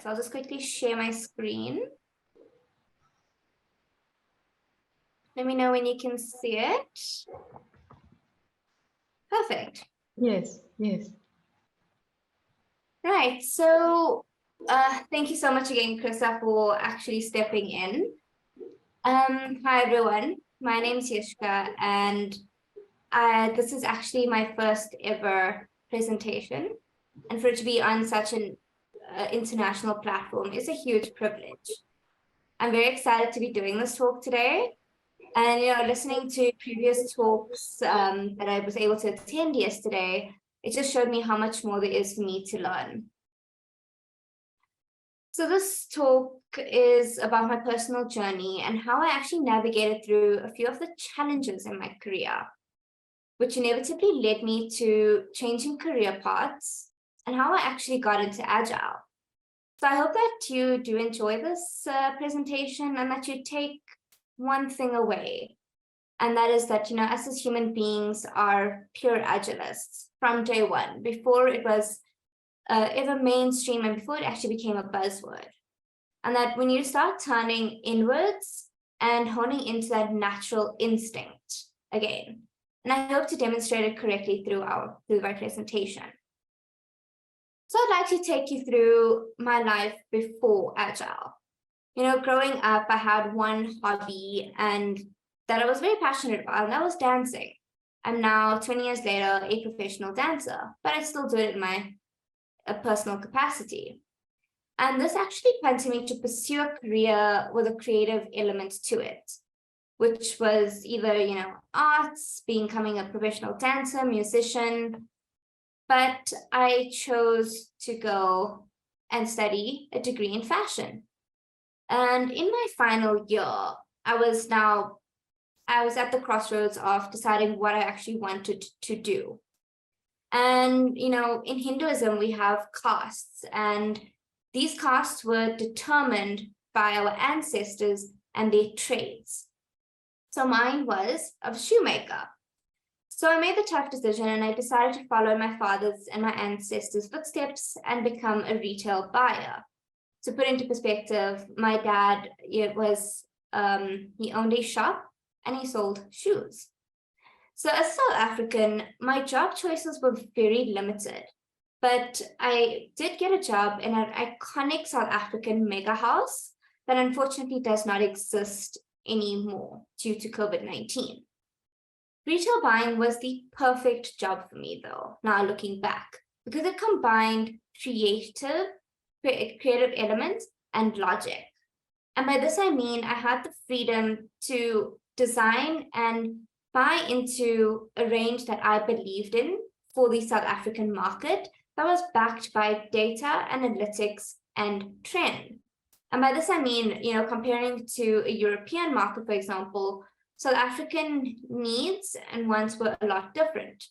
So I'll just quickly share my screen. Let me know when you can see it. Perfect. Yes, yes. Right. So thank you so much again, Krista, for actually stepping in. Hi, everyone. My name is Yashika, and this is actually my first ever presentation. And for it to be on such an international platform is a huge privilege. I'm very excited to be doing this talk today. And, listening to previous talks that I was able to attend yesterday, it just showed me how much more there is for me to learn. So this talk is about my personal journey and how I actually navigated through a few of the challenges in my career, which inevitably led me to changing career paths and how I actually got into Agile. So I hope that you do enjoy this presentation and that you take one thing away. And that is that, us as human beings are pure Agilists from day one, before it was ever mainstream and before it actually became a buzzword. And that when you start turning inwards and honing into that natural instinct again. And I hope to demonstrate it correctly through my presentation. So I'd like to take you through my life before Agile. Growing up, I had one hobby and that I was very passionate about, and that was dancing. I'm now 20 years later, a professional dancer, but I still do it in my personal capacity. And this actually prompted me to pursue a career with a creative element to it, which was either, arts, becoming a professional dancer, musician, but I chose to go and study a degree in fashion. And in my final year, I was at the crossroads of deciding what I actually wanted to do. And, in Hinduism, we have castes, and these castes were determined by our ancestors and their trades. So mine was of shoemaker. So I made the tough decision and I decided to follow my father's and my ancestors' footsteps and become a retail buyer. To put into perspective, my dad, he owned a shop and he sold shoes. So as South African, my job choices were very limited, but I did get a job in an iconic South African mega house that unfortunately does not exist anymore due to COVID-19. Retail buying was the perfect job for me though, now looking back, because it combined creative elements and logic. And by this, I mean I had the freedom to design and buy into a range that I believed in for the South African market that was backed by data, analytics, and trend. And by this, I mean, comparing to a European market, for example, South African needs and wants were a lot different.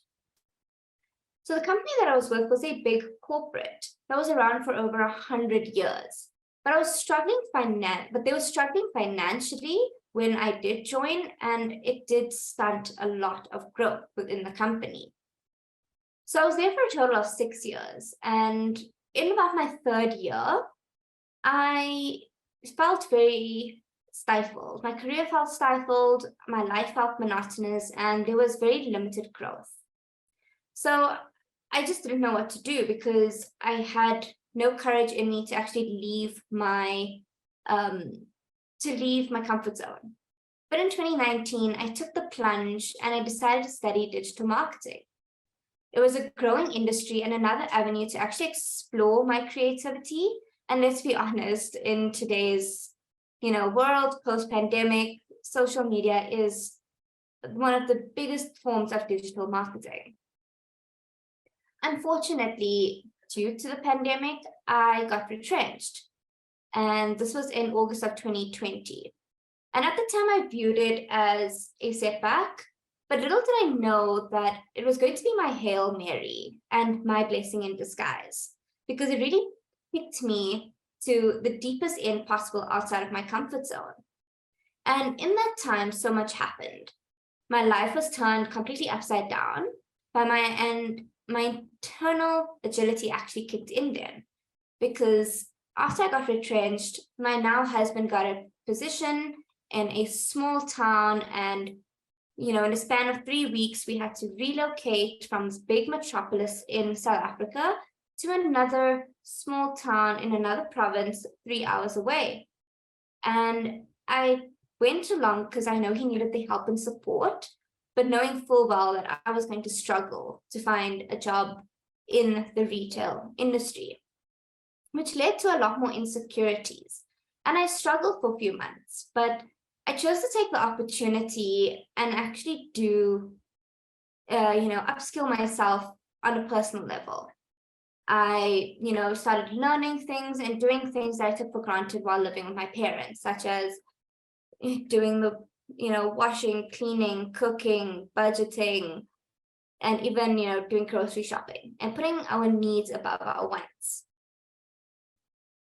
So the company that I was with was a big corporate that was around for over 100 years. But they were struggling financially when I did join, and it did stunt a lot of growth within the company. So I was there for a total of 6 years, and in about my third year, I felt very stifled. My career felt stifled, my life felt monotonous, and there was very limited growth. So I just didn't know what to do because I had no courage in me to actually leave my comfort zone. But in 2019, I took the plunge and I decided to study digital marketing. It was a growing industry and another avenue to actually explore my creativity. And let's be honest, in today's world, post-pandemic, social media is one of the biggest forms of digital marketing. Unfortunately, due to the pandemic, I got retrenched. And this was in August of 2020. And at the time, I viewed it as a setback, but little did I know that it was going to be my Hail Mary and my blessing in disguise, because it really picked me to the deepest end possible outside of my comfort zone. And in that time, so much happened. My life was turned completely upside down my internal agility actually kicked in then, because after I got retrenched, my now husband got a position in a small town, and in a span of 3 weeks, we had to relocate from this big metropolis in South Africa to another small town in another province 3 hours away. And I went along because I know he needed the help and support, but knowing full well that I was going to struggle to find a job in the retail industry, which led to a lot more insecurities. And I struggled for a few months, but I chose to take the opportunity and actually do, upskill myself on a personal level. I, started learning things and doing things that I took for granted while living with my parents, such as doing the, washing, cleaning, cooking, budgeting, and even, doing grocery shopping and putting our needs above our wants.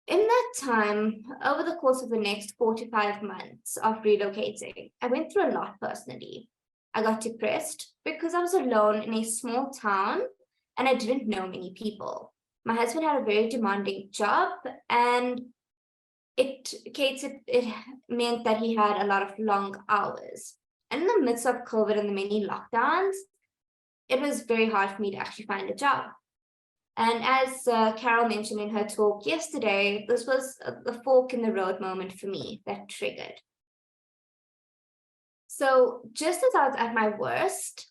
In that time, over the course of the next 4 to 5 months of relocating, I went through a lot personally. I got depressed because I was alone in a small town and I didn't know many people. My husband had a very demanding job, and it meant that he had a lot of long hours. And in the midst of COVID and the many lockdowns, it was very hard for me to actually find a job. And as Carol mentioned in her talk yesterday, this was the fork in the road moment for me that triggered. So just as I was at my worst,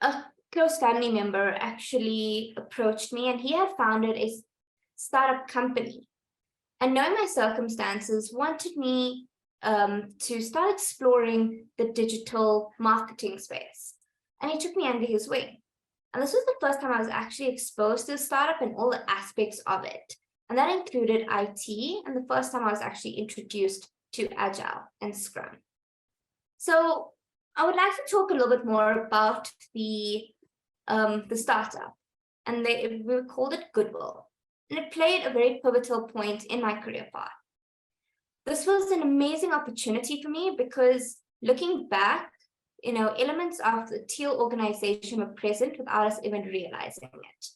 a close family member actually approached me, and he had founded a startup company. And knowing my circumstances, wanted me to start exploring the digital marketing space. And he took me under his wing. And this was the first time I was actually exposed to a startup and all the aspects of it. And that included IT, and the first time I was actually introduced to Agile and Scrum. So I would like to talk a little bit more about the startup. And we called it Goodwill. And it played a very pivotal point in my career path. This was an amazing opportunity for me because looking back, elements of the Teal organization were present without us even realizing it.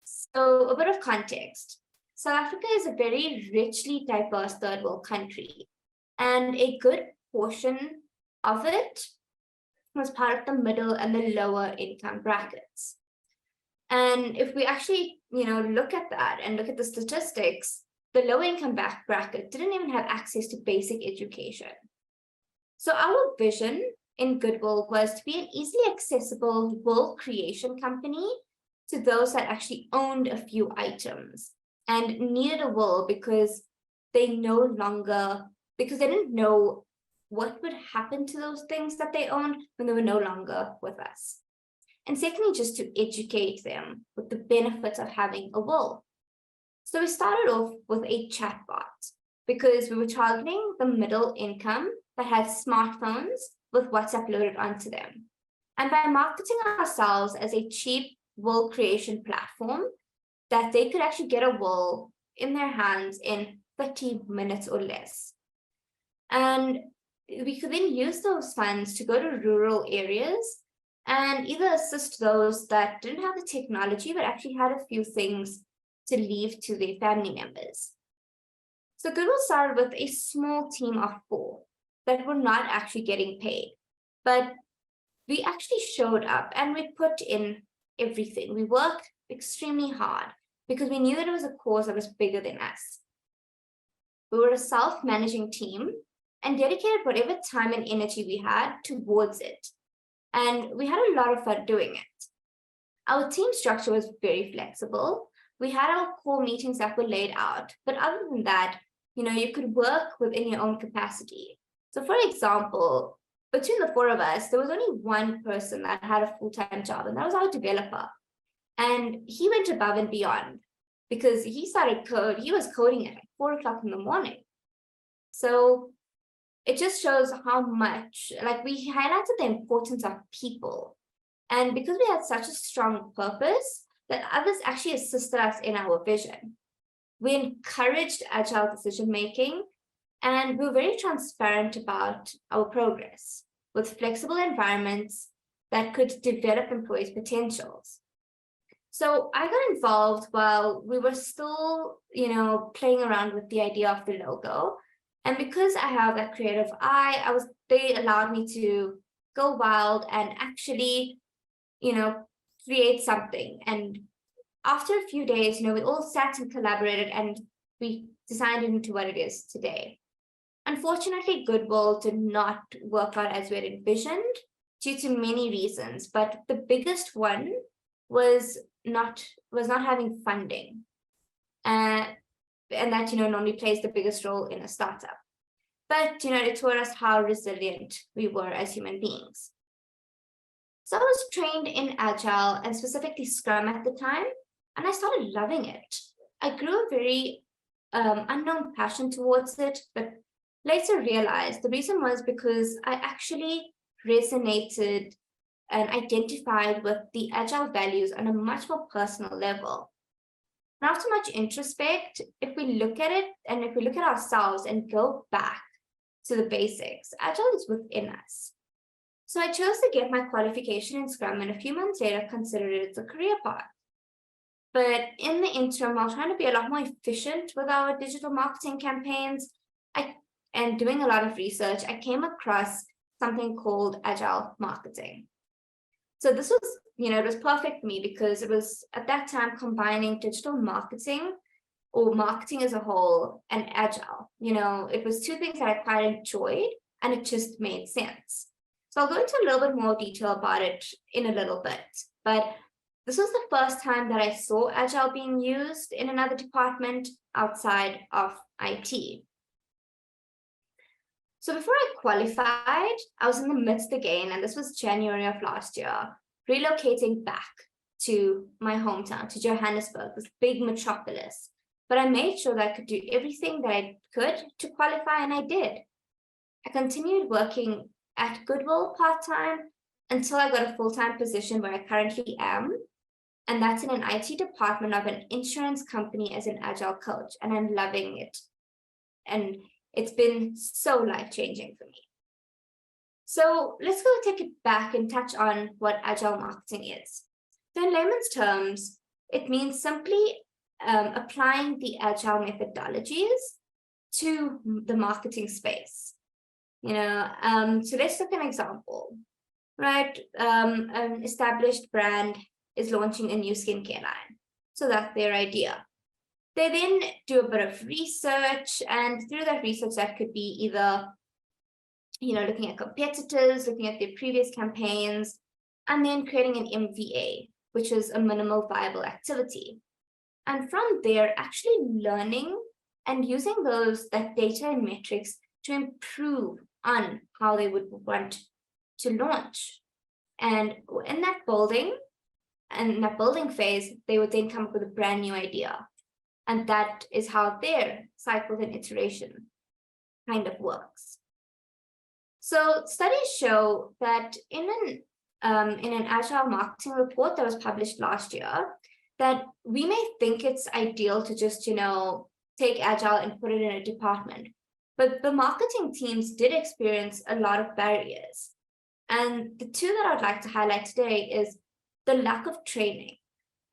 So a bit of context. South Africa is a very richly diverse third world country, and a good portion of it was part of the middle and the lower income brackets. And if we actually, look at that and look at the statistics, the low income bracket didn't even have access to basic education. So our vision in Goodwill was to be an easily accessible will creation company to those that actually owned a few items and needed a will because they didn't know what would happen to those things that they owned when they were no longer with us. And secondly, just to educate them with the benefits of having a will. So we started off with a chatbot because we were targeting the middle income that had smartphones with WhatsApp loaded onto them. And by marketing ourselves as a cheap will creation platform, that they could actually get a will in their hands in 30 minutes or less. And we could then use those funds to go to rural areas and either assist those that didn't have the technology, but actually had a few things to leave to their family members. So Goodwill started with a small team of 4 that were not actually getting paid, but we actually showed up and we put in everything. We worked extremely hard because we knew that it was a cause that was bigger than us. We were a self-managing team and dedicated whatever time and energy we had towards it. And we had a lot of fun doing it. Our team structure was very flexible. We had our core meetings that were laid out, but other than that, you could work within your own capacity. So for example, between the 4 of us, there was only one person that had a full-time job, and that was our developer. And he went above and beyond because he was coding at 4 o'clock in the morning. So it just shows how much, we highlighted the importance of people. And because we had such a strong purpose, that others actually assisted us in our vision. We encouraged agile decision-making, and we were very transparent about our progress with flexible environments that could develop employees' potentials. So I got involved while we were still, playing around with the idea of the logo. And because I have that creative eye, they allowed me to go wild and actually, create something. And after a few days, we all sat and collaborated and we designed it into what it is today. Unfortunately, Goodwill did not work out as we had envisioned due to many reasons, but the biggest one was not having funding. And that, normally plays the biggest role in a startup. But, it taught us how resilient we were as human beings. So I was trained in Agile and specifically Scrum at the time, and I started loving it. I grew a very unknown passion towards it, but later realized the reason was because I actually resonated and identified with the Agile values on a much more personal level. And after much introspect, if we look at it and if we look at ourselves and go back to the basics, Agile is within us. So I chose to get my qualification in Scrum and a few months later considered it as a career path. But in the interim, while trying to be a lot more efficient with our digital marketing campaigns and doing a lot of research, I came across something called Agile marketing. So this was, it was perfect for me because it was at that time combining digital marketing or marketing as a whole and Agile. It was two things that I quite enjoyed and it just made sense. So I'll go into a little bit more detail about it in a little bit, but this was the first time that I saw Agile being used in another department outside of IT. So before I qualified, I was in the midst again, and this was January of last year, relocating back to my hometown, to Johannesburg, this big metropolis. But I made sure that I could do everything that I could to qualify, and I did. I continued working at Goodwill part-time until I got a full-time position where I currently am. And that's in an IT department of an insurance company as an Agile coach. And I'm loving it. And it's been so life-changing for me. So let's go take it back and touch on what Agile marketing is. So in layman's terms, it means simply applying the Agile methodologies to the marketing space. So let's look at an example, right? An established brand is launching a new skincare line. So that's their idea. They then do a bit of research, and through that research, that could be either, looking at competitors, looking at their previous campaigns, and then creating an MVA, which is a minimal viable activity. And from there, actually learning and using that data and metrics to improve on how they would want to launch. And in that building phase, they would then come up with a brand new idea. And that is how their cycle and iteration kind of works. So studies show that in an Agile marketing report that was published last year, that we may think it's ideal to just, take Agile and put it in a department. But the marketing teams did experience a lot of barriers. And the two that I'd like to highlight today is the lack of training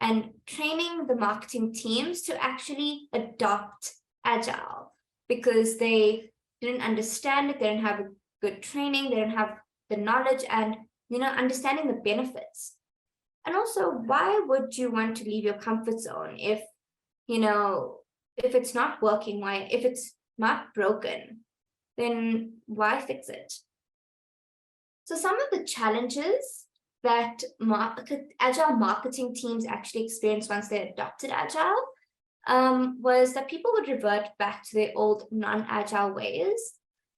and training the marketing teams to actually adopt Agile because they didn't understand it, they didn't have a good training, they didn't have the knowledge and, understanding the benefits. And also, why would you want to leave your comfort zone if it's not working, if it's not broken, then why fix it? So some of the challenges that Agile marketing teams actually experienced once they adopted Agile was that people would revert back to their old non-Agile ways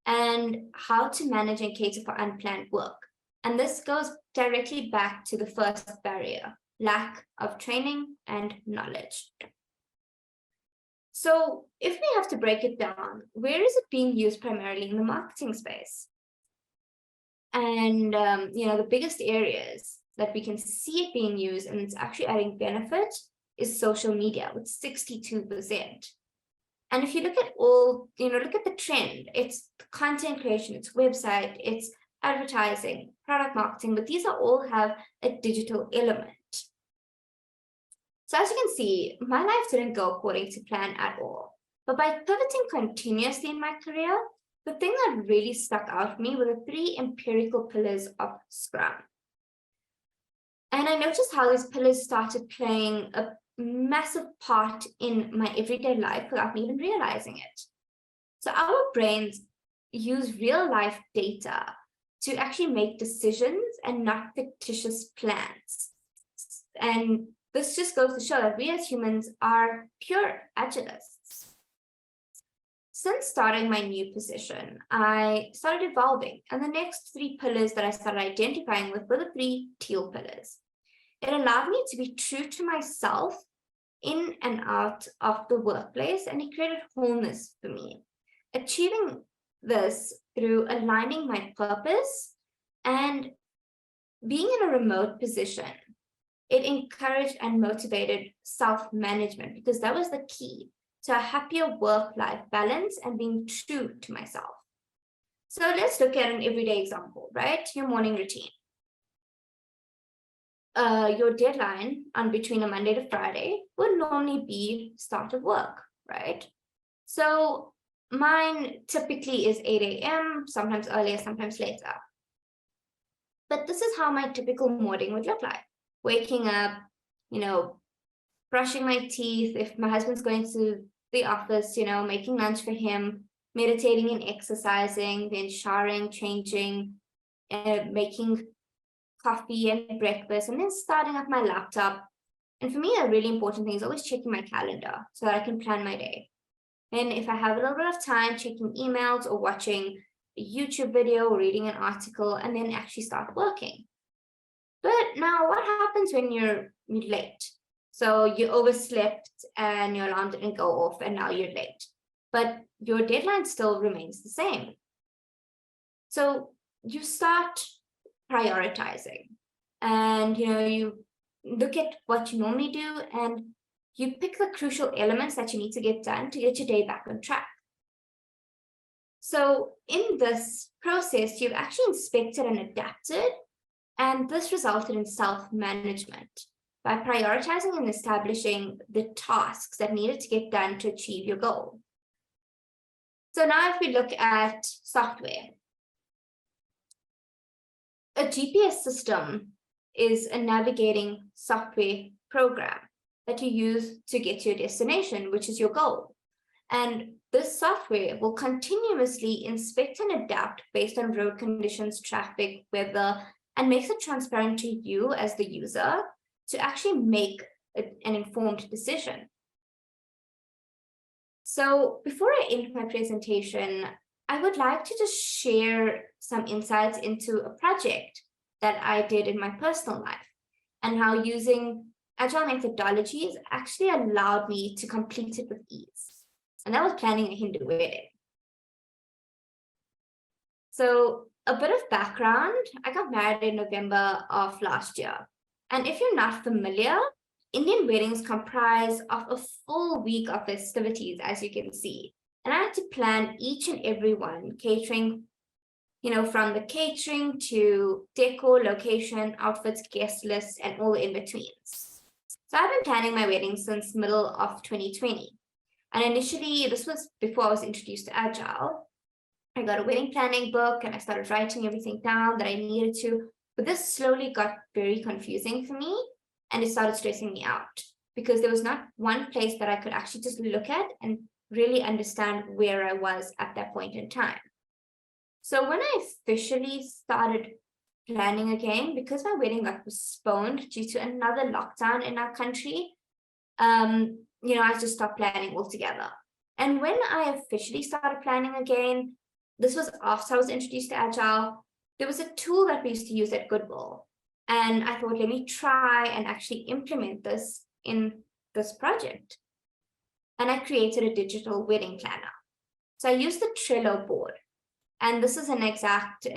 and how to manage and cater for unplanned work. And this goes directly back to the first barrier, lack of training and knowledge. So if we have to break it down, where is it being used primarily in the marketing space? And, the biggest areas that we can see it being used and it's actually adding benefit is social media with 62%. And if you look at look at the trend, it's content creation, it's website, it's advertising, product marketing, but these all have a digital element. So as you can see, my life didn't go according to plan at all. But by pivoting continuously in my career, the thing that really stuck out for me were the 3 empirical pillars of Scrum. And I noticed how these pillars started playing a massive part in my everyday life without me even realizing it. So our brains use real life data to actually make decisions and not fictitious plans. And this just goes to show that we as humans are pure agilists. Since starting my new position, I started evolving, and the next 3 pillars that I started identifying with were the 3 teal pillars. It allowed me to be true to myself in and out of the workplace, and it created wholeness for me. Achieving this through aligning my purpose and being in a remote position, it encouraged and motivated self-management, because that was the key to a happier work-life balance and being true to myself. So let's look at an everyday example, right? Your morning routine. Your deadline on between a Monday to Friday would normally be start of work, right? So mine typically is 8 a.m., sometimes earlier, sometimes later. But this is how my typical morning would look like. Waking up, brushing my teeth. If my husband's going to the office, making lunch for him, meditating and exercising, then showering, changing, making coffee and breakfast, and then starting up my laptop. And for me, a really important thing is always checking my calendar so that I can plan my day. And if I have a little bit of time, checking emails or watching a YouTube video or reading an article, and then actually start working. But now what happens when you're late? So you overslept and your alarm didn't go off and now you're late, but your deadline still remains the same. So you start prioritizing, and you look at what you normally do and you pick the crucial elements that you need to get done to get your day back on track. So in this process, you've actually inspected and adapted, and this resulted in self-management by prioritizing and establishing the tasks that needed to get done to achieve your goal. So now if we look at software, a GPS system is a navigating software program that you use to get to your destination, which is your goal. And this software will continuously inspect and adapt based on road conditions, traffic, weather, and makes it transparent to you as the user to actually make an informed decision. So before I end my presentation, I would like to just share some insights into a project that I did in my personal life and how using agile methodologies actually allowed me to complete it with ease. And that was planning a Hindu wedding. So a bit of background, I got married in November of last year. And if you're not familiar, Indian weddings comprise of a full week of festivities, as you can see. And I had to plan each and every one, catering, from the catering to decor, location, outfits, guest lists, and all the in-betweens. So I've been planning my wedding since middle of 2020. And initially, this was before I was introduced to Agile. I got a wedding planning book and I started writing everything down that I needed to. But this slowly got very confusing for me, and it started stressing me out because there was not one place that I could actually just look at and really understand where I was at that point in time. So when I officially started planning again, because my wedding got postponed due to another lockdown in our country, I just stopped planning altogether. And when I officially started planning again, this was after I was introduced to Agile. There was a tool that we used to use at Goodwill. And I thought, let me try and actually implement this in this project. And I created a digital wedding planner. So I used the Trello board. And this is exactly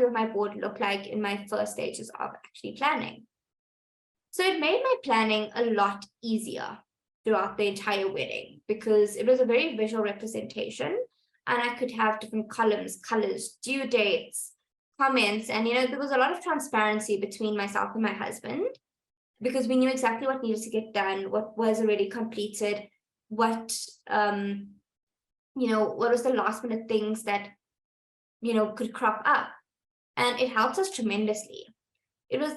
what my board looked like in my first stages of actually planning. So it made my planning a lot easier throughout the entire wedding because it was a very visual representation. And I could have different columns, colors, due dates, comments, and there was a lot of transparency between myself and my husband. because we knew exactly what needed to get done, what was already completed, what what was the last minute things that could crop up. And it helped us tremendously. It was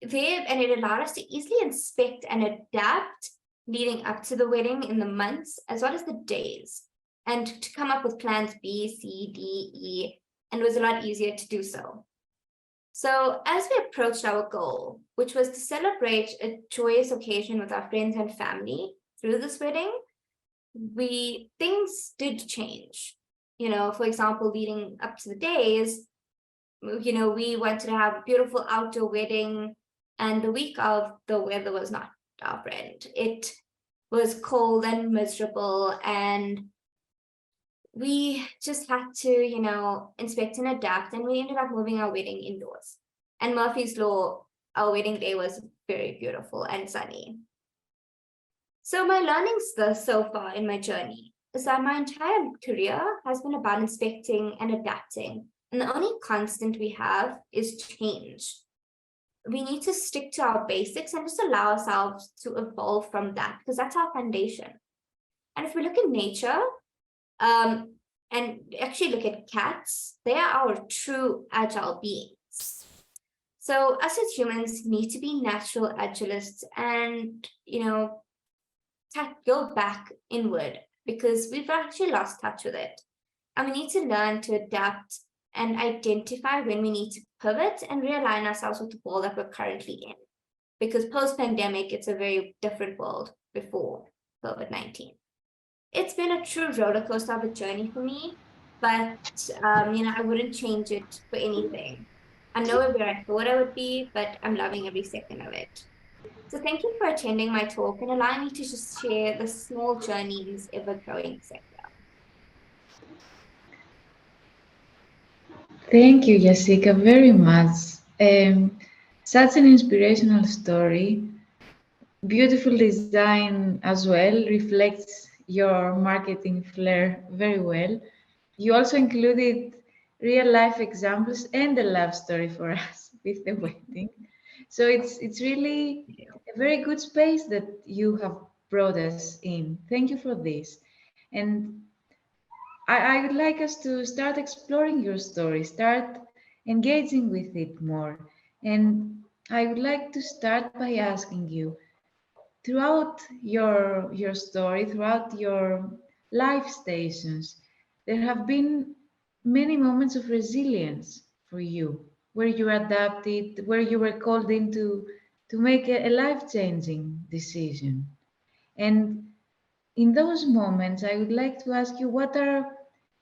there, and it allowed us to easily inspect and adapt leading up to the wedding in the months as well as the days, and to come up with plans B, C, D, E, and it was a lot easier to do so. So as we approached our goal, which was to celebrate a joyous occasion with our friends and family through this wedding, things did change. For example, leading up to the days, we wanted to have a beautiful outdoor wedding, and the week of, the weather was not our friend. It was cold and miserable, and we just had to, inspect and adapt, and we ended up moving our wedding indoors. And Murphy's Law, our wedding day was very beautiful and sunny. So my learnings so far in my journey is that my entire career has been about inspecting and adapting. And the only constant we have is change. We need to stick to our basics and just allow ourselves to evolve from that, because that's our foundation. And if we look at nature, and actually look at cats, they are our true agile beings. So us as humans need to be natural agilists and, go back inward, because we've actually lost touch with it. And we need to learn to adapt and identify when we need to pivot and realign ourselves with the world that we're currently in. Because post-pandemic, it's a very different world before COVID-19. It's been a true roller coaster of a journey for me, but I wouldn't change it for anything. I'm nowhere where I thought I would be, but I'm loving every second of it. So thank you for attending my talk and allowing me to just share the small journey in this ever-growing sector. Thank you, Yashika, very much. Such an inspirational story. Beautiful design as well, reflects your marketing flair very well. You also included real life examples and a love story for us with the wedding. So it's really a very good space that you have brought us in. Thank you for this. And I would like us to start exploring your story, start engaging with it more. And I would like to start by asking you, throughout your story, throughout your life stations, there have been many moments of resilience for you, where you adapted, where you were called in to make a life-changing decision. And in those moments, I would like to ask you, what are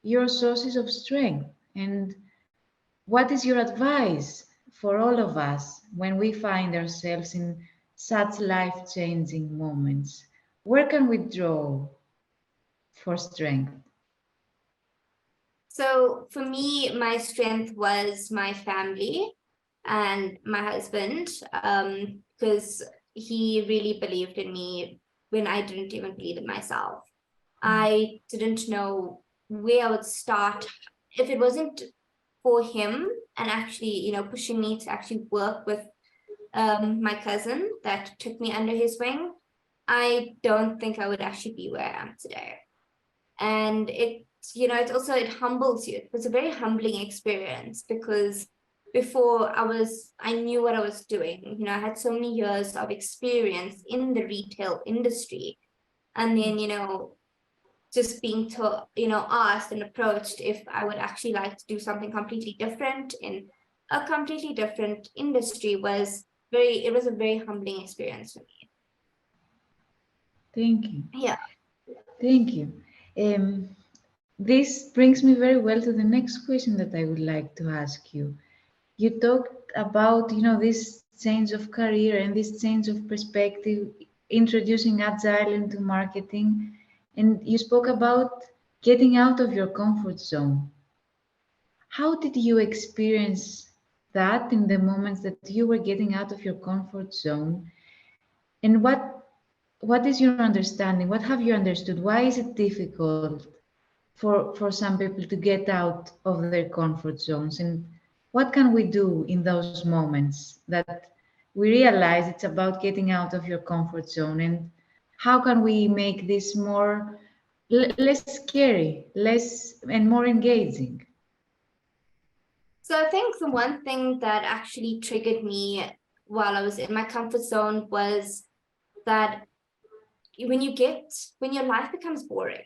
your sources of strength, and what is your advice for all of us when we find ourselves in such life-changing moments? Where can we draw for strength? So for me, my strength was my family and my husband, because he really believed in me when I didn't even believe in myself. I didn't know where I would start if it wasn't for him, and actually, pushing me to actually work with my cousin that took me under his wing. I don't think I would actually be where I am today. And it humbles you. It was a very humbling experience, because before I knew what I was doing. I had so many years of experience in the retail industry. And then, just being asked and approached if I would actually like to do something completely different in a completely different industry it was a very humbling experience for me. Thank you. Yeah. Thank you. This brings me very well to the next question that I would like to ask you. You talked about, this change of career and this change of perspective, introducing agile into marketing, and you spoke about getting out of your comfort zone. How did you experience that in the moments that you were getting out of your comfort zone? And what is your understanding? What have you understood? Why is it difficult for some people to get out of their comfort zones? And what can we do in those moments that we realize it's about getting out of your comfort zone. And how can we make this more less scary, less and more engaging? So I think the one thing that actually triggered me while I was in my comfort zone was that when your life becomes boring,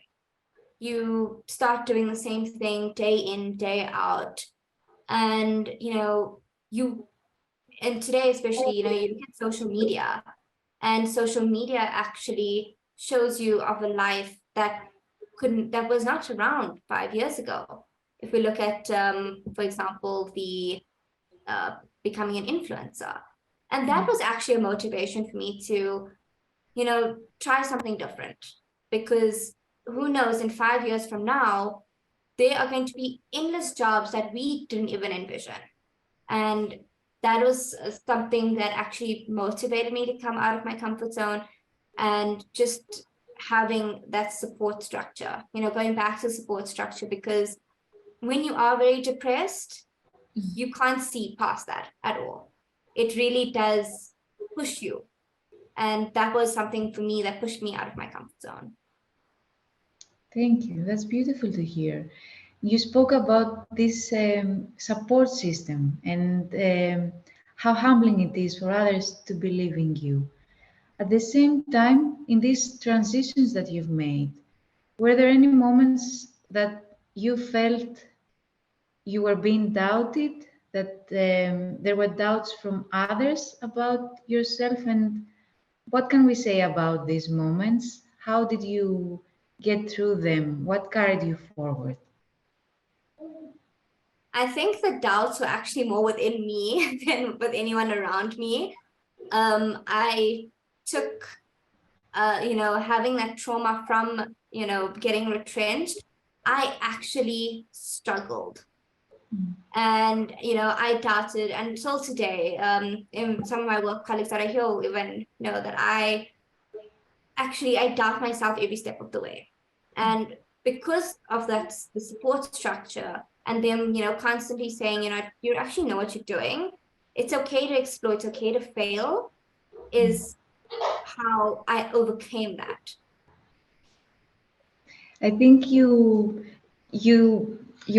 you start doing the same thing day in, day out. And, you, and today, especially, you look at social media, and social media actually shows you of a life that was not around 5 years ago. If we look at, for example, the becoming an influencer. And that was actually a motivation for me to, try something different, because who knows, in 5 years from now, there are going to be endless jobs that we didn't even envision. And that was something that actually motivated me to come out of my comfort zone, and just having that support structure, going back to support structure, because when you are very depressed, you can't see past that at all. It really does push you. And that was something for me that pushed me out of my comfort zone. Thank you. That's beautiful to hear. You spoke about this support system and how humbling it is for others to believe in you. At the same time, in these transitions that you've made, were there any moments that you felt you were being doubted, that there were doubts from others about yourself? And what can we say about these moments? How did you get through them? What carried you forward? I think the doubts were actually more within me than with anyone around me. I took, having that trauma from, getting retrenched, I actually struggled. And, I doubted, and until today, some of my work colleagues that I hear even know that I doubt myself every step of the way. And because of that, the support structure and them, constantly saying, you actually know what you're doing. It's okay to explore, it's okay to fail, is how I overcame that. I think you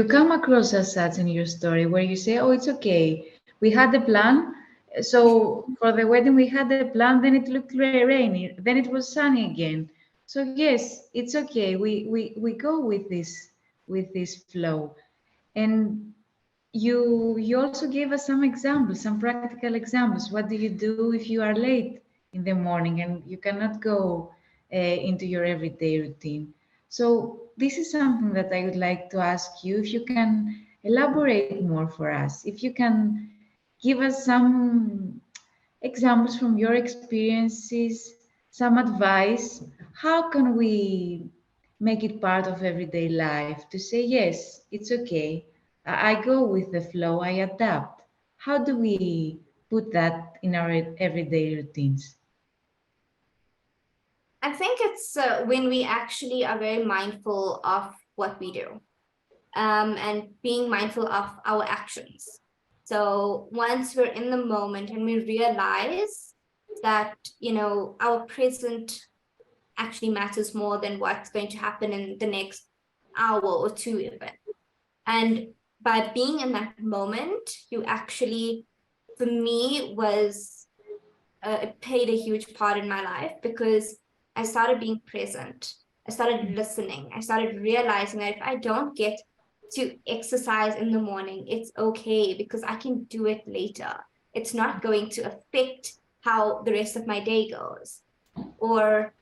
come across as such in your story where you say, "Oh, it's okay. We had the plan. So for the wedding, we had the plan. Then it looked rainy. Then it was sunny again. So yes, it's okay. We go with this flow." And you also gave us some examples, some practical examples. What do you do if you are late in the morning and you cannot go into your everyday routine? So this is something that I would like to ask you if you can elaborate more for us, if you can give us some examples from your experiences, some advice. How can we make it part of everyday life to say, yes, it's okay. I go with the flow, I adapt. How do we put that in our everyday routines? I think it's when we actually are very mindful of what we do, and being mindful of our actions. So once we're in the moment and we realize that, our present actually matters more than what's going to happen in the next hour or two even. And by being in that moment, you actually, for me, it played a huge part in my life, because I started being present. I started listening. I started realizing that if I don't get to exercise in the morning, it's okay, because I can do it later. It's not going to affect how the rest of my day goes. Or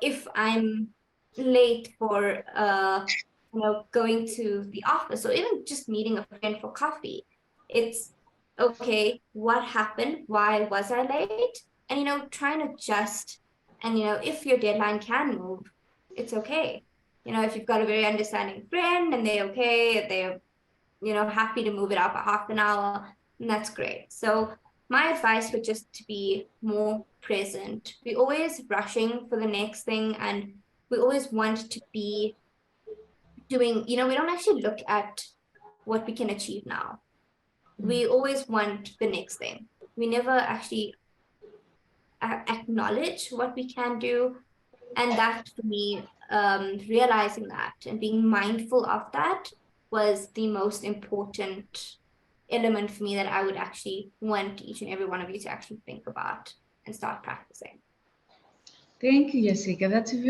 if I'm late for going to the office, or even just meeting a friend for coffee, it's okay, what happened, why was I late? And try and adjust. And if your deadline can move, it's okay. If you've got a very understanding friend and they're okay, they're happy to move it up a half an hour, and that's great. So my advice would just to be more present. We're always rushing for the next thing, and we always want to be doing, we don't actually look at what we can achieve now. We always want the next thing. We never actually acknowledge what we can do. And that for me, realizing that and being mindful of that was the most important element for me that I would actually want each and every one of you to actually think about and start practicing. Thank you, Yashika. That's a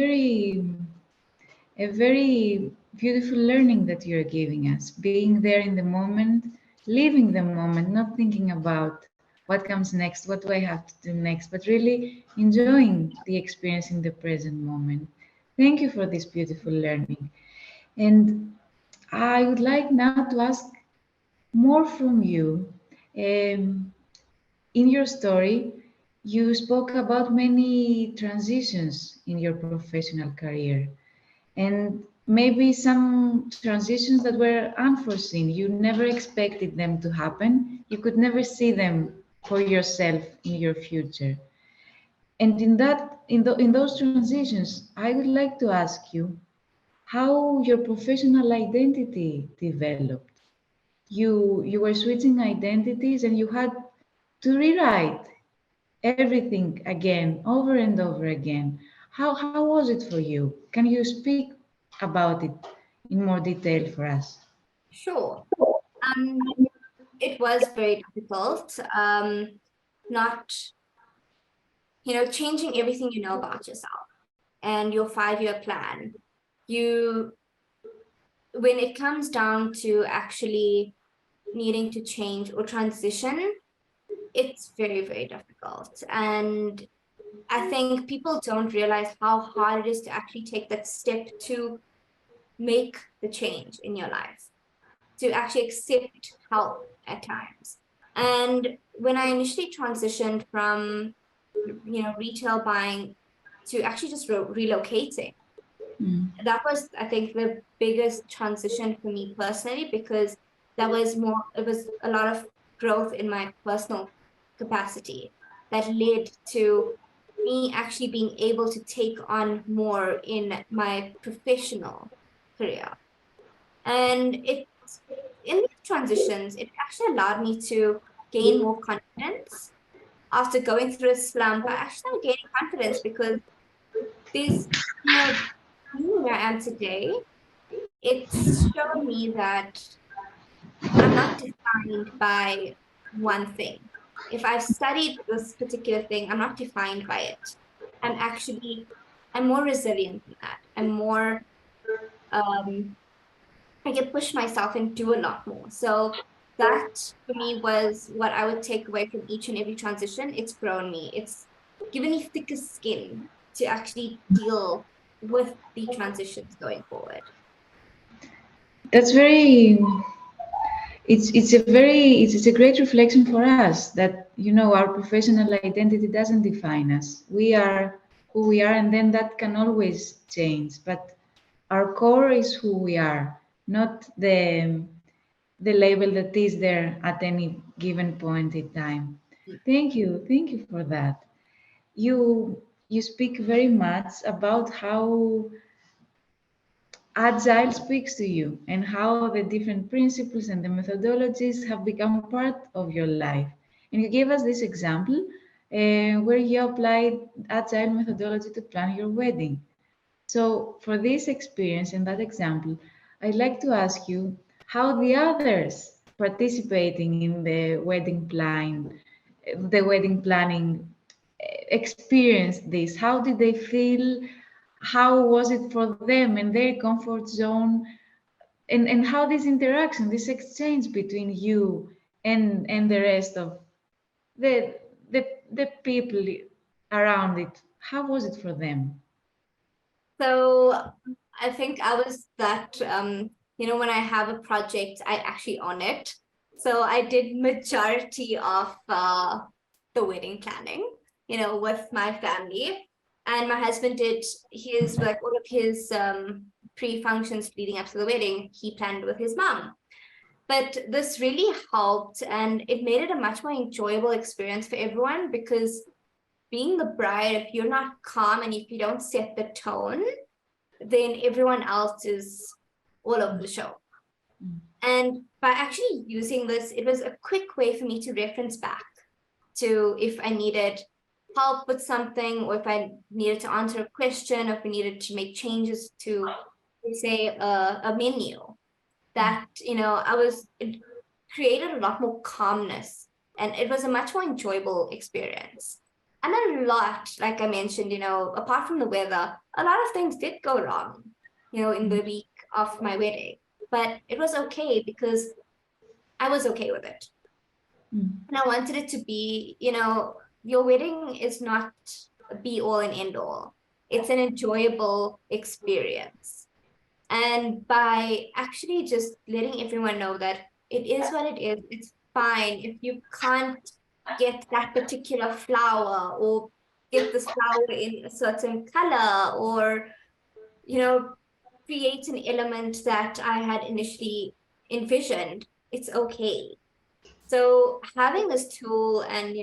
very beautiful learning that you're giving us. Being there in the moment, living the moment, not thinking about what comes next, what do I have to do next, but really enjoying the experience in the present moment. Thank you for this beautiful learning. And I would like now to ask more from you. In your story, you spoke about many transitions in your professional career, and maybe some transitions that were unforeseen. You never expected them to happen. You could never see them for yourself in your future. And in those transitions, I would like to ask you how your professional identity developed. You were switching identities and you had to rewrite everything again, over and over again. How was it for you? Can you speak about it in more detail for us? Sure. Um, it was very difficult. Not, changing everything you know about yourself and your 5-year plan. When it comes down to actually needing to change or transition, it's very, very difficult. And I think people don't realize how hard it is to actually take that step to make the change in your life, to actually accept help at times. And when I initially transitioned from, retail buying to actually just relocating, that was, I think, the biggest transition for me personally, because it was a lot of growth in my personal capacity that led to me actually being able to take on more in my professional career. And in these transitions, it actually allowed me to gain more confidence. After going through a slump, I actually started gaining confidence because these, being where I am today, it's shown me that I'm not defined by one thing. If I've studied this particular thing, I'm not defined by it. I'm more resilient than that. Um, I can push myself and do a lot more. So that for me was what I would take away from each and every transition. It's grown me. It's given me thicker skin to actually deal with the transitions going forward. That's very. It's a great reflection for us that our professional identity doesn't define us. We are who we are, and then that can always change. But our core is who we are, not the label that is there at any given point in time. Thank you for that. You speak very much about how Agile speaks to you and how the different principles and the methodologies have become part of your life. And you gave us this example where you applied Agile methodology to plan your wedding. So, for this experience and that example, I'd like to ask you how the others participating in the wedding planning experienced this. How did they feel? How was it for them in their comfort zone? And how this interaction, this exchange between you and the rest of the the people around it, how was it for them? So I think I was that, when I have a project, I actually own it. So I did majority of the wedding planning, with my family. And my husband did all of his pre-functions leading up to the wedding, he planned with his mom. But this really helped, and it made it a much more enjoyable experience for everyone, because being the bride, if you're not calm and if you don't set the tone, then everyone else is all over the show. And by actually using this, it was a quick way for me to reference back to if I needed help with something, or if I needed to answer a question, or if we needed to make changes to, say, a menu, that, it created a lot more calmness, and it was a much more enjoyable experience. And a lot, like I mentioned, apart from the weather, a lot of things did go wrong, in the week of my wedding, but it was okay because I was okay with it. And I wanted it to be, your wedding is not a be all and end all. It's an enjoyable experience. And by actually just letting everyone know that it is what it is, it's fine. If you can't get that particular flower, or get this flower in a certain color, or, create an element that I had initially envisioned, it's okay. So having this tool, and,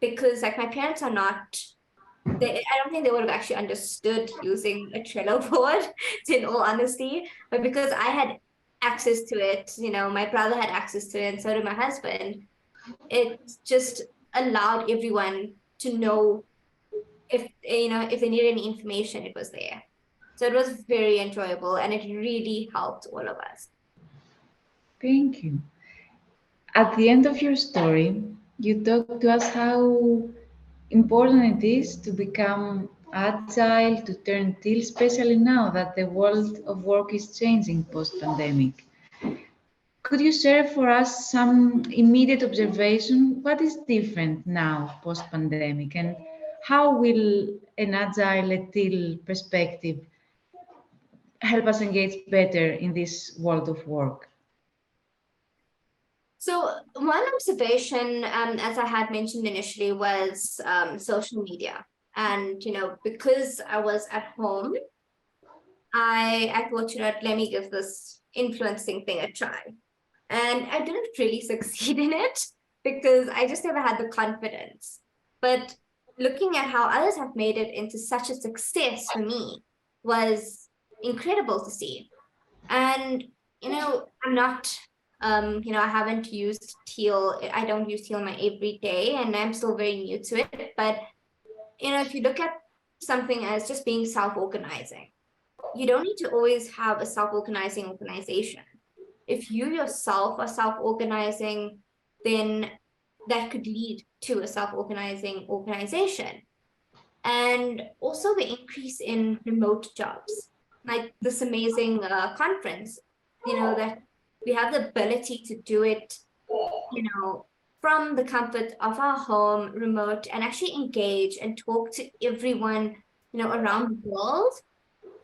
because like my parents are not, I don't think they would have actually understood using a Trello board, in all honesty. But because I had access to it, my brother had access to it, and so did my husband, it just allowed everyone to know, if they needed any information, it was there. So it was very enjoyable, and it really helped all of us. Thank you. At the end of your story, you talk to us how important it is to become agile, to turn till, especially now that the world of work is changing post-pandemic. Could you share for us some immediate observation? What is different now post-pandemic, and how will an agile till perspective help us engage better in this world of work? So one observation, as I had mentioned initially, was social media. And, because I was at home, I thought, let me give this influencing thing a try. And I didn't really succeed in it, because I just never had the confidence. But looking at how others have made it into such a success for me was incredible to see. And, I'm not, I haven't used Teal. I don't use Teal in my everyday, and I'm still very new to it. But, if you look at something as just being self-organizing, you don't need to always have a self-organizing organization. If you yourself are self-organizing, then that could lead to a self-organizing organization. And also the increase in remote jobs, like this amazing conference, that we have the ability to do it, from the comfort of our home, remote, and actually engage and talk to everyone, around the world.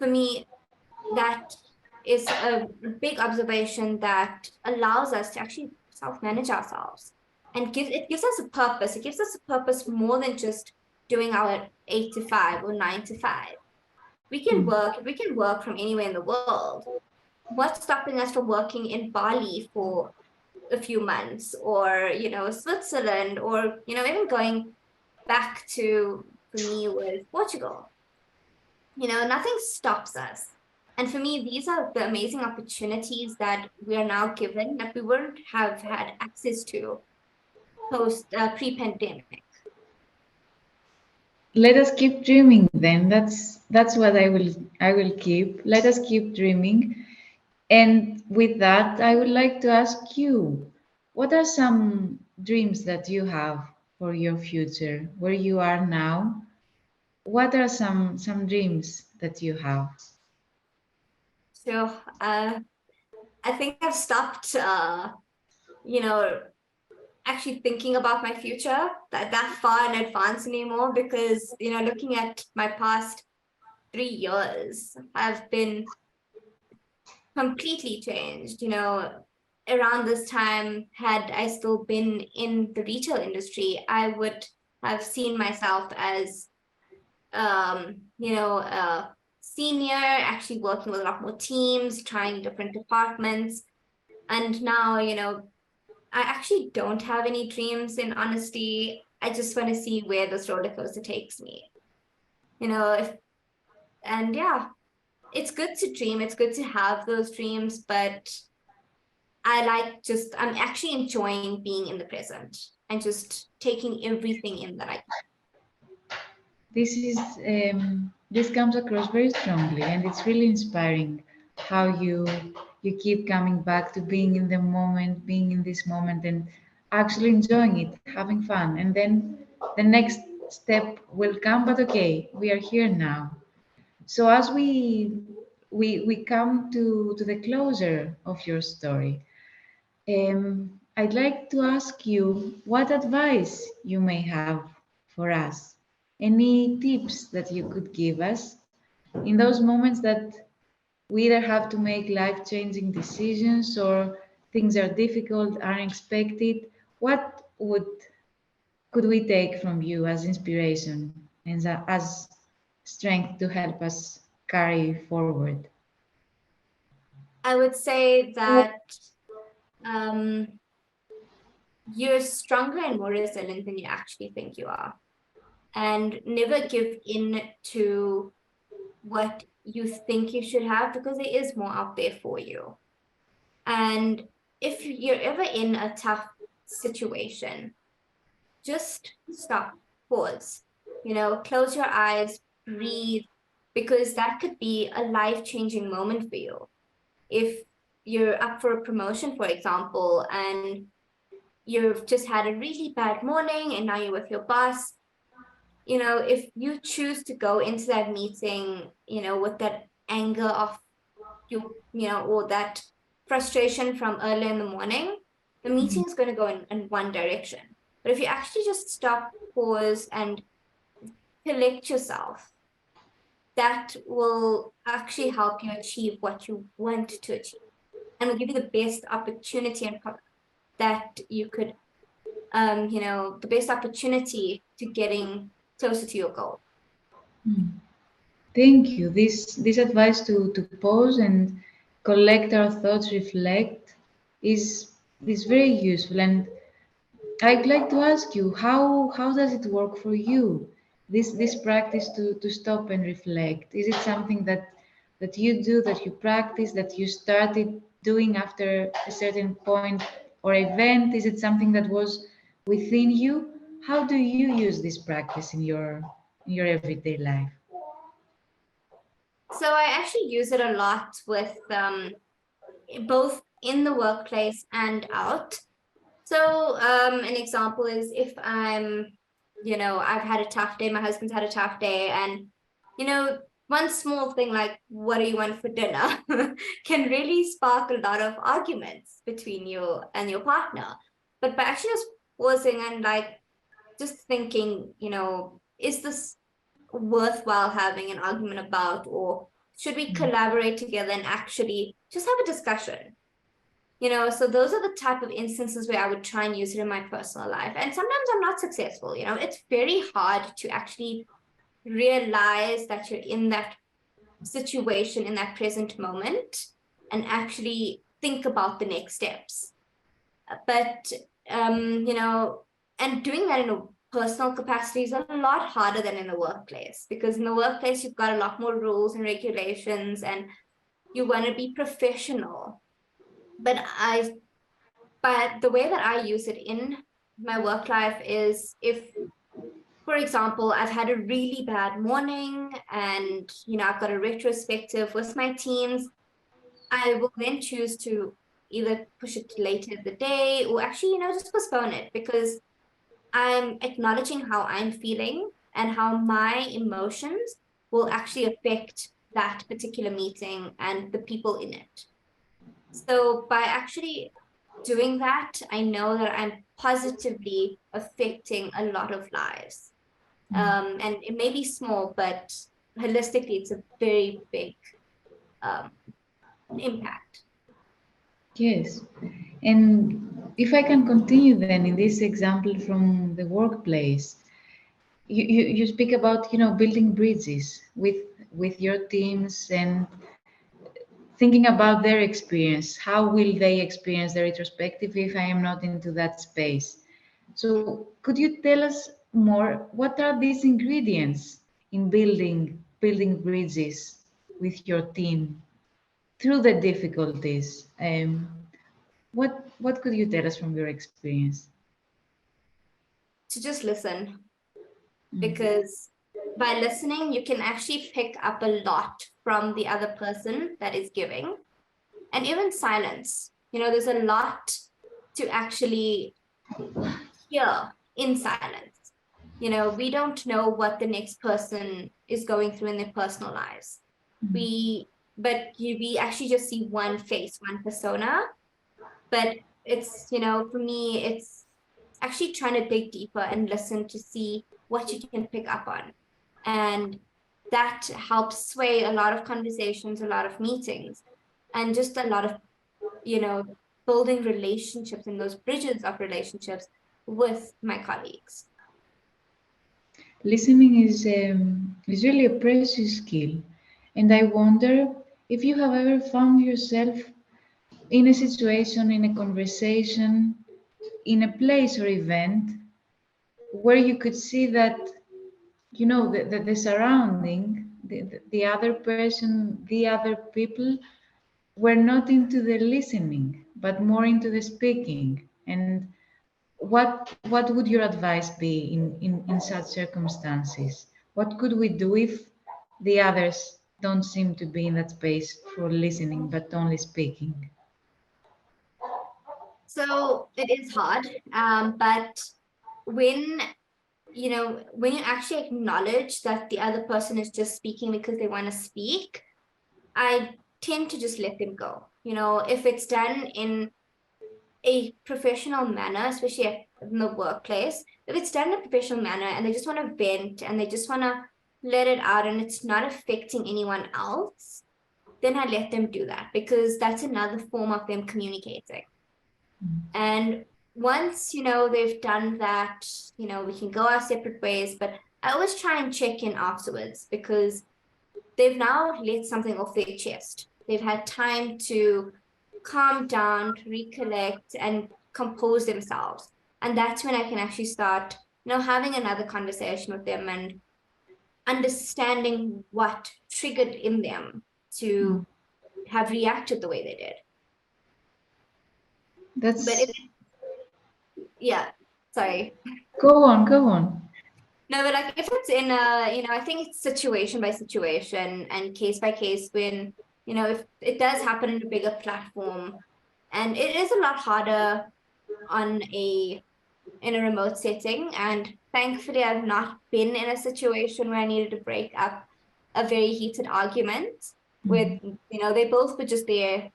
For me, that is a big observation that allows us to actually self-manage ourselves, and gives us a purpose. It gives us a purpose more than just doing our 8 to 5 or 9 to 5. We can work from anywhere in the world. What's stopping us from working in Bali for a few months, or, Switzerland, or, even going back to, for me, with Portugal? Nothing stops us. And for me, these are the amazing opportunities that we are now given, that we wouldn't have had access to pre-pandemic. Let us keep dreaming then. That's what I will keep. Let us keep dreaming. And with that, I would like to ask you, what are some dreams that you have for your future, where you are now? What are some dreams that you have? So I think I've stopped, you know, actually thinking about my future that far in advance anymore, because, looking at my past 3 years, I've been completely changed. Around this time, had I still been in the retail industry, I would have seen myself as, a senior, actually working with a lot more teams, trying different departments. And now, I actually don't have any dreams, in honesty. I just want to see where this roller coaster takes me. If and yeah, it's good to dream. It's good to have those dreams, but I'm actually enjoying being in the present and just taking everything in that I can. This comes across very strongly, and it's really inspiring how you keep coming back to being in the moment, being in this moment, and actually enjoying it, having fun. And then the next step will come, but okay, we are here now. So as we come to the closer of your story, I'd like to ask you what advice you may have for us. Any tips that you could give us in those moments that we either have to make life-changing decisions or things are difficult, unexpected. What would could we take from you as inspiration and as strength to help us carry forward? I would say that um, you're stronger and more resilient than you actually think you are. And never give in to what you think you should have, because there is more out there for you. And if you're ever in a tough situation, just stop, pause, close your eyes, breathe, because that could be a life-changing moment for you. If you're up for a promotion, for example, and you've just had a really bad morning and now you're with your boss, if you choose to go into that meeting, with that anger of or that frustration from early in the morning, the meeting is going to go in one direction. But if you actually just stop, pause, and collect yourself, that will actually help you achieve what you want to achieve and will give you the best opportunity and that you could, the best opportunity to getting closer to your goal. Thank you. This advice to pause and collect our thoughts, reflect, is very useful. And I'd like to ask you, how does it work for you? This practice to stop and reflect. Is it something that you do, that you practice, that you started doing after a certain point or event? Is it something that was within you? How do you use this practice in your everyday life? So I actually use it a lot with both in the workplace and out. So an example is if I've had a tough day, my husband's had a tough day, and one small thing like what do you want for dinner can really spark a lot of arguments between you and your partner. But by actually just pausing and just thinking, is this worthwhile having an argument about, or should we collaborate together and actually just have a discussion? So those are the type of instances where I would try and use it in my personal life. And sometimes I'm not successful. It's very hard to actually realize that you're in that situation in that present moment and actually think about the next steps. But, and doing that in a personal capacity is a lot harder than in the workplace, because in the workplace, you've got a lot more rules and regulations and you want to be professional. But the way that I use it in my work life is if, for example, I've had a really bad morning and, I've got a retrospective with my teams, I will then choose to either push it to later in the day or actually, just postpone it, because I'm acknowledging how I'm feeling and how my emotions will actually affect that particular meeting and the people in it. So by actually doing that, I know that I'm positively affecting a lot of lives. And it may be small, but holistically, it's a very big um, impact. Yes. And if I can continue then in this example from the workplace, you speak about, building bridges with your teams and thinking about their experience. How will they experience the retrospective if I am not into that space? So could you tell us more? What are these ingredients in building bridges with your team through the difficulties? What could you tell us from your experience? To just listen, because by listening, you can actually pick up a lot from the other person that is giving. And even silence, there's a lot to actually hear in silence. We don't know what the next person is going through in their personal lives. We actually just see one face, one persona. But it's, for me, it's actually trying to dig deeper and listen to see what you can pick up on. And that helps sway a lot of conversations, a lot of meetings, and just a lot of, building relationships and those bridges of relationships with my colleagues. Listening is really a precious skill, and I wonder if you have ever found yourself in a situation, in a conversation, in a place or event where you could see that the surrounding, the other person, the other people were not into the listening but more into the speaking. And what would your advice be in such circumstances? What could we do if the others don't seem to be in that space for listening but only speaking? So it is hard, but when when you actually acknowledge that the other person is just speaking because they want to speak, I tend to just let them go. If it's done in a professional manner, especially in the workplace, if it's done in a professional manner and they just want to vent and they just want to let it out and it's not affecting anyone else, then I let them do that, because that's another form of them communicating. And once, they've done that, we can go our separate ways, but I always try and check in afterwards, because they've now let something off their chest. They've had time to calm down, recollect, and compose themselves. And that's when I can actually start, having another conversation with them and understanding what triggered in them to have reacted the way they did. That's But yeah, sorry. Go on, go on. No, but like if it's in a, I think it's situation by situation and case by case when, if it does happen in a bigger platform, and it is a lot harder in a remote setting. And thankfully, I've not been in a situation where I needed to break up a very heated argument with, they both were just there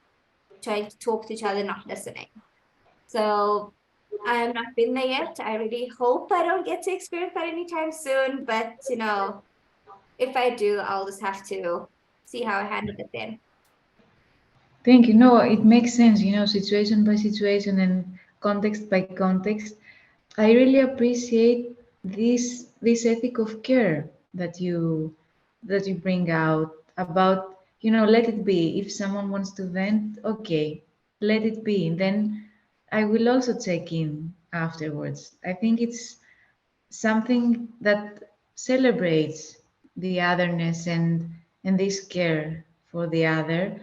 trying to talk to each other, not listening. So I have not been there yet. I really hope I don't get to experience that anytime soon. But, if I do, I'll just have to see how I handle it then. Thank you. No, it makes sense, situation by situation and context by context. I really appreciate this ethic of care that you bring out about, let it be. If someone wants to vent, okay, let it be. Then I will also check in afterwards. I think it's something that celebrates the otherness and this care for the other,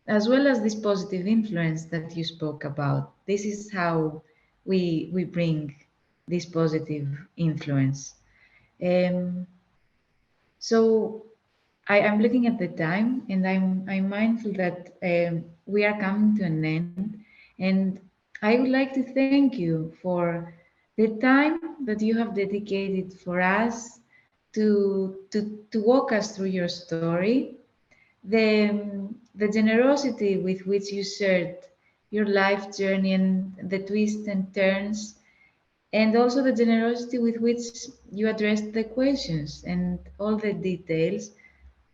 as well as this positive influence that you spoke about. This is how we bring this positive influence. Um, so I'm looking at the time, and I'm mindful that we are coming to an end, and I would like to thank you for the time that you have dedicated for us to walk us through your story, the generosity with which you shared your life journey and the twists and turns, and also the generosity with which you addressed the questions and all the details.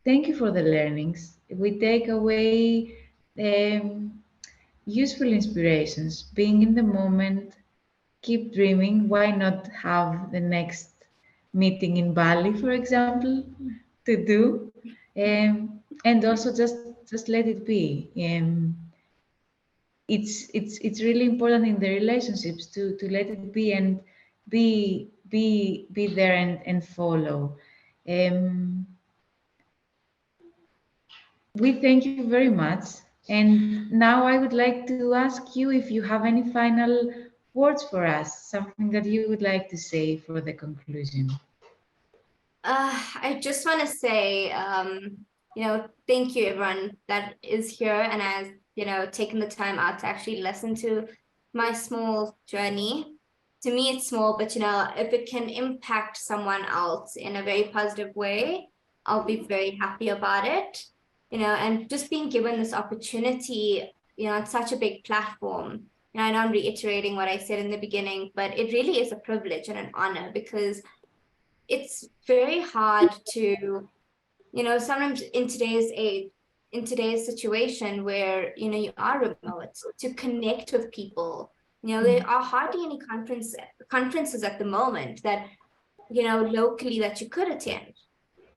Thank you for the learnings. We take away useful inspirations, being in the moment, keep dreaming. Why not have the next meeting in Bali, for example, to do? And also just let it be. It's really important in the relationships to let it be and be there and follow. Um, we thank you very much. And now I would like to ask you if you have any final words for us, something that you would like to say for the conclusion. I just want to say, thank you everyone that is here and has, taken the time out to actually listen to my small journey. To me, it's small, but if it can impact someone else in a very positive way, I'll be very happy about it. And just being given this opportunity, on such a big platform. I know I'm reiterating what I said in the beginning, but it really is a privilege and an honor because it's very hard to, sometimes in today's situation where, you are remote, to connect with people. There are hardly any conferences at the moment that, locally that you could attend.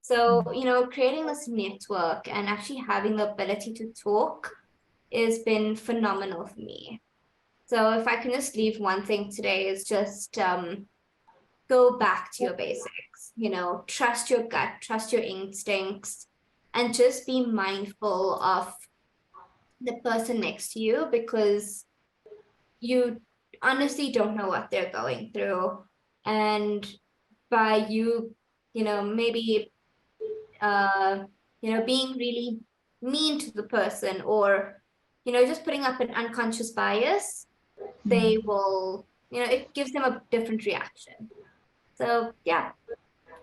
So, creating this network and actually having the ability to talk has been phenomenal for me. So if I can just leave one thing today is just go back to your basics, trust your gut, trust your instincts, and just be mindful of the person next to you because you honestly don't know what they're going through. And by you, maybe, uh, being really mean to the person or, just putting up an unconscious bias, they will, it gives them a different reaction. So, yeah.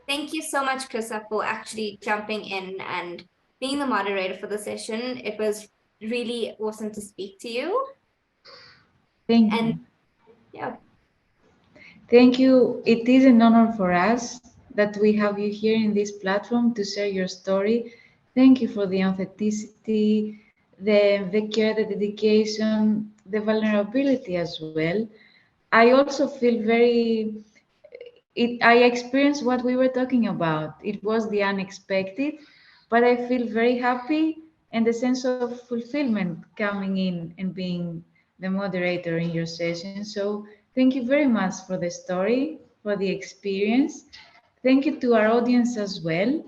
Thank you so much, Krista, for actually jumping in and being the moderator for the session. It was really awesome to speak to you. Thank And you. yeah, Thank you. It is an honor for us that we have you here in this platform to share your story. Thank you for the authenticity, the care, the dedication, the vulnerability as well. I also feel I experienced what we were talking about. It was the unexpected, but I feel very happy and the sense of fulfillment coming in and being the moderator in your session. So thank you very much for the story, for the experience. Thank you to our audience as well.